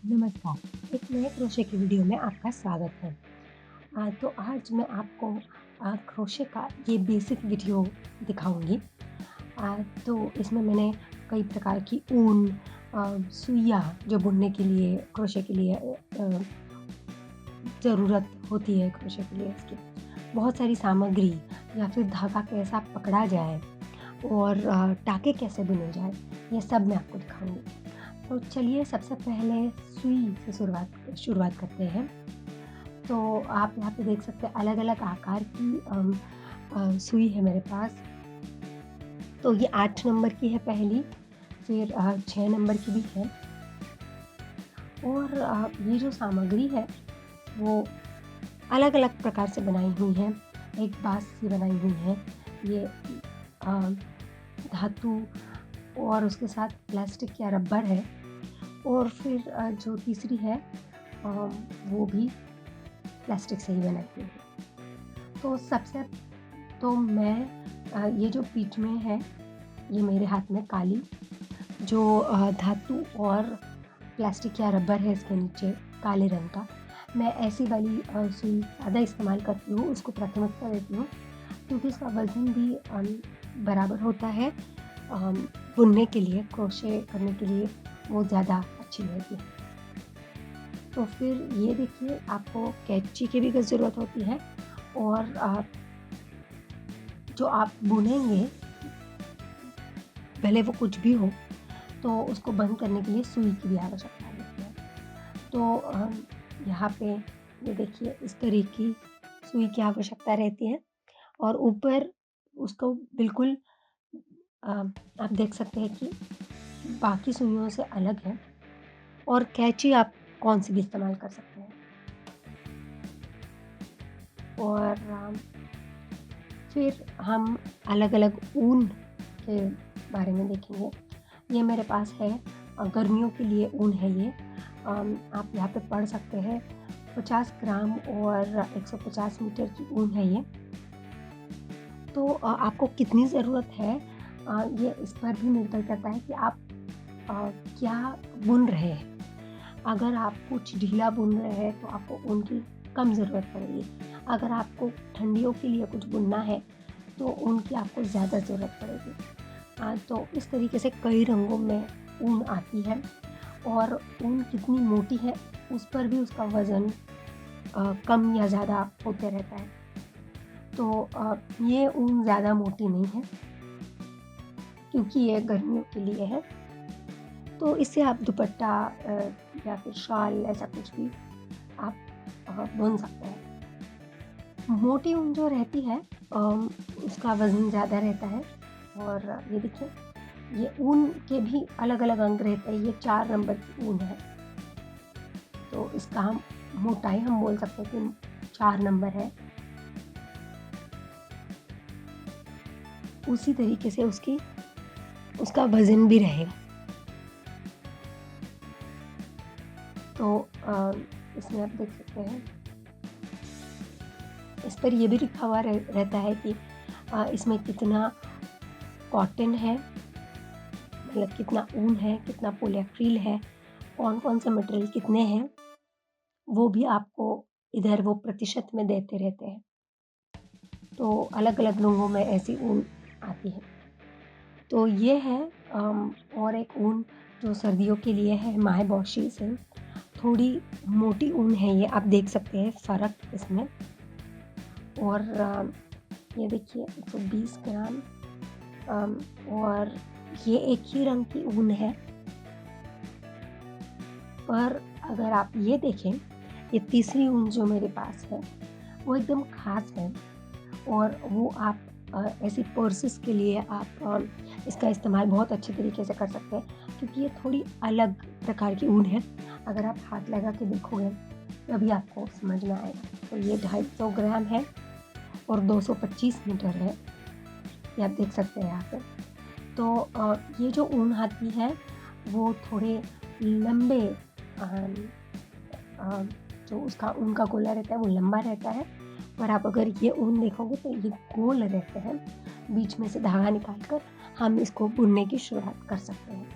नमस्कार, एक नए क्रोशे की वीडियो में आपका स्वागत है। तो आज मैं आपको क्रोशे का ये बेसिक वीडियो दिखाऊँगी। तो इसमें मैंने कई प्रकार की ऊन सुइयाँ जो बुनने के लिए क्रोशे के लिए ज़रूरत होती है क्रोशे के लिए इसकी, बहुत सारी सामग्री या फिर धागा कैसा पकड़ा जाए और टाके कैसे बुने जाए, ये सब मैं आपको दिखाऊँगी। तो चलिए सबसे पहले सुई से शुरुआत शुरुआत करते हैं। तो आप यहाँ पे देख सकते हैं अलग-अलग आकार की सुई है मेरे पास। तो ये 8 नंबर की है पहली, फिर 6 नंबर की भी है और ये जो सामग्री है वो अलग-अलग प्रकार से बनाई हुई है। एक बाँस से बनाई हुई है, ये अ, धातु और उसके साथ प्लास्टिक या रबर है और फिर जो तीसरी है अ, वो भी प्लास्टिक से ही बनाई हुई है। तो सबसे तो मैं ये जो बीच में है, ये मेरे हाथ में काली जो धातु और प्लास्टिक या रबर है इसके नीचे काले रंग का, मैं ऐसी वाली सुई ज़्यादा इस्तेमाल करती हूँ, उसको प्राथमिकता देती हूँ क्योंकि इसका वज़न भी बराबर होता है बुनने के लिए, क्रोशे करने के लिए वो ज़्यादा अच्छी रहती है। तो फिर ये देखिए आपको कैंची की भी ज़रूरत होती है और जो आप बुनेंगे, भले वो कुछ भी हो, तो उसको बंद करने के लिए सुई की भी आवश्यकता होती है। तो यहाँ पे ये देखिए इस तरह की सुई की आवश्यकता रहती है और ऊपर उसको बिल्कुल आप देख सकते हैं कि बाकी सुइयों से अलग है और कैंची आप कौन-सी भी इस्तेमाल कर सकते हैं। और फिर हम अलग-अलग ऊन के बारे में देखेंगे। ये मेरे पास है गर्मियों के लिए ऊन है ये। आप यहाँ पे पढ़ सकते हैं 50 ग्राम और 150 मीटर की ऊन है ये। तो आपको कितनी ज़रूरत है ये इस पर भी निर्भर करता है कि आप अ, क्या बुन रहे हैं। अगर आप कुछ ढीला बुन रहे हैं तो आपको ऊन की कम ज़रूरत पड़ेगी। अगर आपको ठंडियों के लिए कुछ बुनना है तो ऊन की आपको ज़्यादा ज़रूरत पड़ेगी। तो इस तरीके से कई रंगों में ऊन आती है और ऊन कितनी मोटी है उस पर भी उसका वज़न कम या ज़्यादा होते रहता है। तो ये ऊन ज़्यादा मोटी नहीं है क्योंकि ये गर्मियों के लिए है। तो इससे आप दुपट्टा या फिर शॉल ऐसा कुछ भी आप बुन सकते हैं। मोटी ऊन जो रहती है उसका वज़न ज़्यादा रहता है और ये देखिए ये ऊन के भी अलग-अलग अंक रहते हैं। ये 4 नंबर की ऊन है। तो इसका हम मोटाई हम बोल सकते हैं कि 4 नंबर है। उसी तरीके से उसका वज़न भी रहेगा। तो इसमें आप देख सकते हैं इस पर ये भी लिखा हुआ रहता है कि इसमें कितना कॉटन है, मतलब कितना ऊन है, कितना पॉलीएक्रिल है, कौन-कौन से मटेरियल कितने हैं, वो भी आपको इधर वो प्रतिशत में देते रहते हैं। तो अलग-अलग रंगों में ऐसी ऊन आती है। तो ये है और एक ऊन जो सर्दियों के लिए है माही-बॉशी से, थोड़ी मोटी ऊन है ये, आप देख सकते हैं फ़र्क इसमें। और ये देखिए 120 ग्राम और ये एक ही रंग की ऊन है। पर अगर आप ये देखें, ये तीसरी ऊन जो मेरे पास है, वो एकदम ख़ास है और वो आप ऐसी पर्सेस के लिए आप इसका इस्तेमाल बहुत अच्छे तरीके से कर सकते हैं क्योंकि ये थोड़ी अलग प्रकार की ऊन है। अगर आप हाथ लगा के देखोगे, तभी आपको समझ में आएगा। तो ये 250 ग्राम है और 225 मीटर है, ये आप देख सकते हैं यहाँ पे। तो ये जो ऊन आती है, वो थोड़े लंबे अ अ, जो उसका ऊन का गोला रहता है वो लंबा रहता है और आप अगर ये ऊन देखोगे तो ये गोल रहते हैं। बीच में से धागा निकाल कर हम इसको बुनने की शुरुआत कर सकते हैं।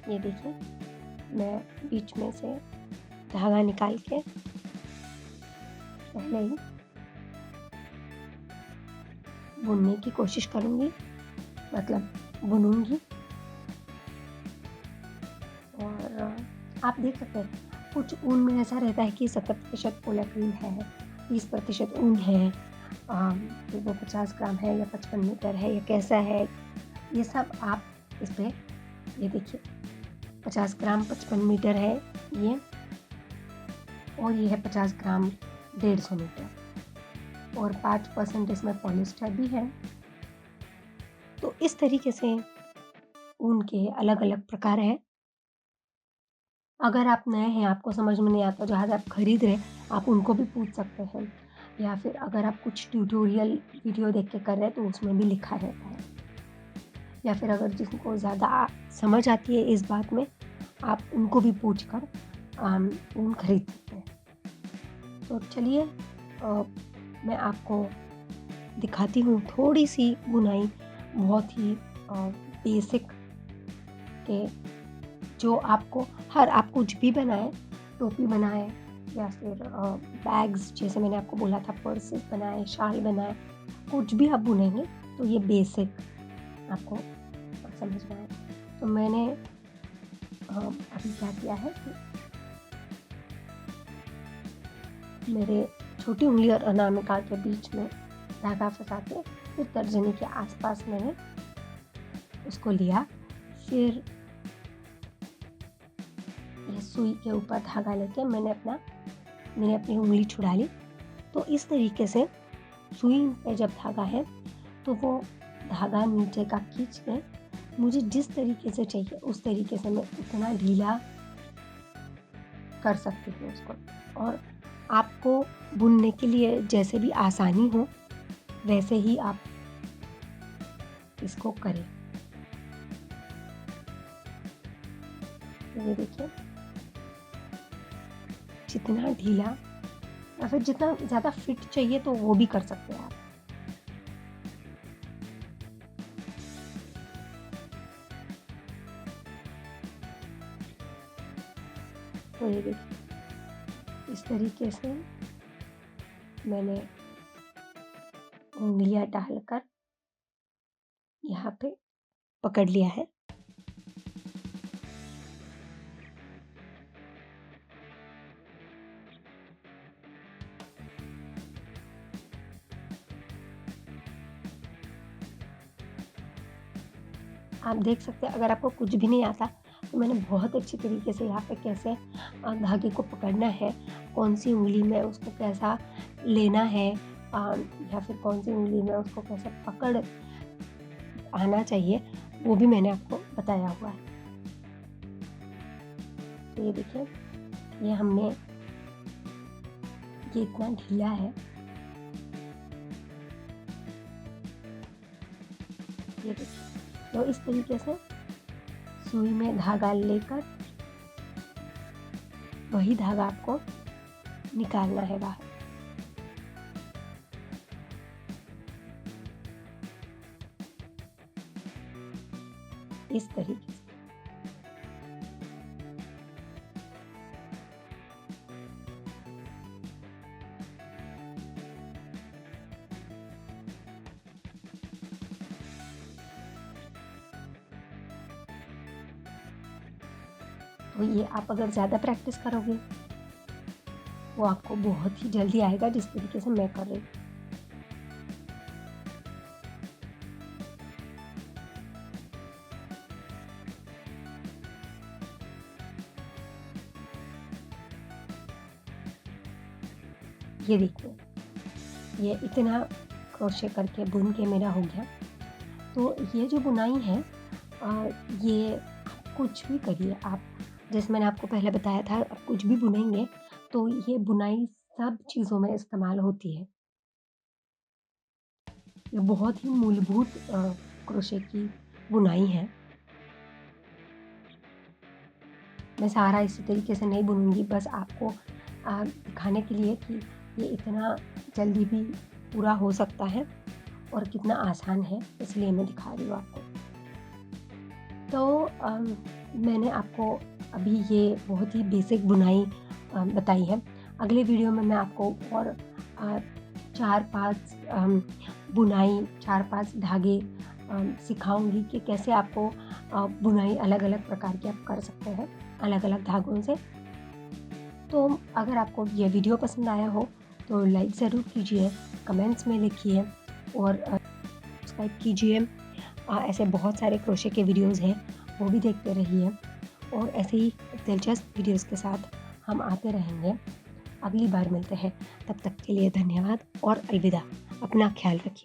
ये देखिए, मैं बीच में से धागा निकाल के पहले ही बुनने की कोशिश करूँगी, मतलब बुनूँगी। और आप देख सकते हैं कुछ ऊन में ऐसा रहता है कि 70% पोलिएक्रिल है, 30% ऊन है, फिर वो 50 ग्राम है या 55 मीटर है या कैसा है, ये सब आप इस पे ये देखिए 50 ग्राम 55 मीटर है ये, और ये है 50 ग्राम 150 मीटर, और 5% इसमें पॉलिस्टर भी है। तो इस तरीके से ऊन के अलग-अलग प्रकार हैं। अगर आप नए हैं, आपको समझ में नहीं आता, जहाँ से आप खरीद रहे हैं, आप उनको भी पूछ सकते हैं, या फिर अगर आप कुछ ट्यूटोरियल वीडियो देख के कर रहे हैं तो उसमें भी लिखा रहता है, या फिर अगर जिनको ज़्यादा समझ आती है इस बात में, आप उनको भी पूछ कर ऊन खरीद सकते हैं। तो चलिए मैं आपको दिखाती हूँ थोड़ी सी बुनाई, बहुत ही बेसिक के, जो आपको आप कुछ भी बनाएँ, टोपी बनाएँ या फिर बैग्स, जैसे मैंने आपको बोला था, पर्सेस बनाएँ, शाल बनाएँ, कुछ भी आप बुनेंगे तो ये बेसिक आपको समझ में आए। तो मैंने अभी क्या किया है कि मेरे छोटी उंगली और अनामिका के बीच में धागा फँसा के फिर तर्जनी के आसपास मैंने उसको लिया, फिर ये सुई के ऊपर धागा लेके मैंने अपनी उंगली छुड़ा ली। तो इस तरीके से सुई पे जब धागा है तो वो धागा नीचे का खींच के मुझे जिस तरीके से चाहिए उस तरीके से मैं उतना ढीला कर सकती हूँ उसको, और आपको बुनने के लिए जैसे भी आसानी हो वैसे ही आप इसको करें। ये देखिए, जितना ढीला या फिर जितना ज़्यादा फिट चाहिए तो वो भी कर सकते हैं आप। तो ये देखिए, इस तरीके से मैंने उंगलियां डालकर यहाँ पे पकड़ लिया है। आप देख सकते हैं, अगर आपको कुछ भी नहीं आता तो मैंने बहुत अच्छी तरीके से यहाँ पे कैसे धागे को पकड़ना है, कौन सी उंगली में उसको कैसा लेना है, या फिर कौन सी उंगली में उसको कैसे पकड़ आना चाहिए, वो भी मैंने आपको बताया हुआ है। तो ये देखिए, ये हमने ये इतना ढीला है, ये देखिए। तो इस तरीके से सुई में धागा लेकर वही धागा आपको निकालना है बाहर। इस तरीके से। तो ये आप अगर ज़्यादा प्रैक्टिस करोगे वो आपको बहुत ही जल्दी आएगा, जिस तरीके से मैं कर रही हूँ। ये देखिए, ये इतना क्रोशे करके बुन के मेरा हो गया। तो ये जो बुनाई है, ये कुछ भी करिए आप, जैसे मैंने आपको पहले बताया था, आप कुछ भी बुनेंगे तो ये बुनाई सब चीज़ों में इस्तेमाल होती है। ये बहुत ही मूलभूत क्रोशे की बुनाई है। मैं सारा इसी तरीके से नहीं बुनूँगी, बस आपको दिखाने के लिए कि ये इतना जल्दी भी पूरा हो सकता है और कितना आसान है, इसलिए मैं दिखा रही हूँ आपको। तो मैंने आपको अभी ये बहुत ही बेसिक बुनाई बताई है। अगले वीडियो में मैं आपको और 4-5 बुनाई 4-5 धागे सिखाऊँगी कि कैसे आपको बुनाई अलग-अलग प्रकार की आप कर सकते हैं, अलग-अलग धागों से। तो अगर आपको ये वीडियो पसंद आया हो तो लाइक ज़रूर कीजिए, कमेंट्स में लिखिए और सब्सक्राइब कीजिए। ऐसे बहुत सारे क्रोशे के वीडियोज़ हैं, वो भी देखते रहिए और ऐसे ही दिलचस्प वीडियोज़ के साथ हम आते रहेंगे। अगली बार मिलते हैं, तब तक के लिए धन्यवाद और अलविदा। अपना ख्याल रखिए।